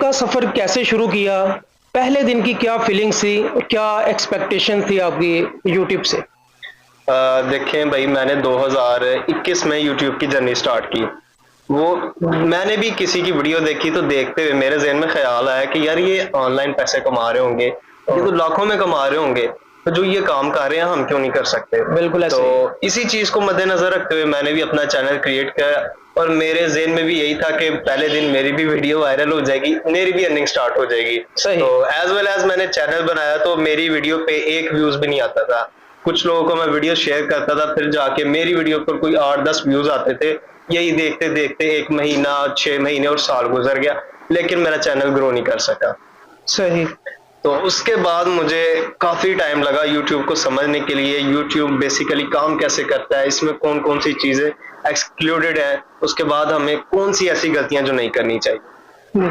का सफर कैसे शुरू किया? पहले दिन की क्या फीलिंग्स थी? क्या एक्सपेक्टेशन थी आपकी यूट्यूब से? देखें भाई, मैंने 2021 में यूट्यूब की जर्नी स्टार्ट की। वो मैंने भी किसी की वीडियो देखी तो देखते हुए मेरे ज़हन में ख्याल आया कि यार ये ऑनलाइन पैसे कमा रहे होंगे, ये तो लाखों में कमा रहे होंगे, तो जो ये काम कर रहे हैं हम क्यों नहीं कर सकते। बिल्कुल ऐसे ही। तो इसी चीज को मद्देनजर रखते हुए मैंने भी अपना चैनल क्रिएट किया और मेरे ज़हन में भी यही था कि पहले दिन मेरी भी वीडियो वायरल हो जाएगी, मेरी भी अर्निंग स्टार्ट हो जाएगी। सही। तो एज वेल एज मैंने चैनल बनाया तो मेरी वीडियो पे एक व्यूज भी नहीं आता था। कुछ लोगों को मैं वीडियो शेयर करता था, फिर जाके मेरी वीडियो पर कोई 8-10 व्यूज आते थे। यही देखते देखते 1 महीना, 6 महीने और साल गुजर गया, लेकिन मेरा चैनल ग्रो नहीं कर सका। सही। तो उसके बाद मुझे काफी टाइम लगा यूट्यूब को समझने के लिए, यूट्यूब बेसिकली काम कैसे करता है, इसमें कौन कौन सी चीजें एक्सक्लूडेड है, उसके बाद हमें कौन सी ऐसी गलतियां जो नहीं करनी चाहिए।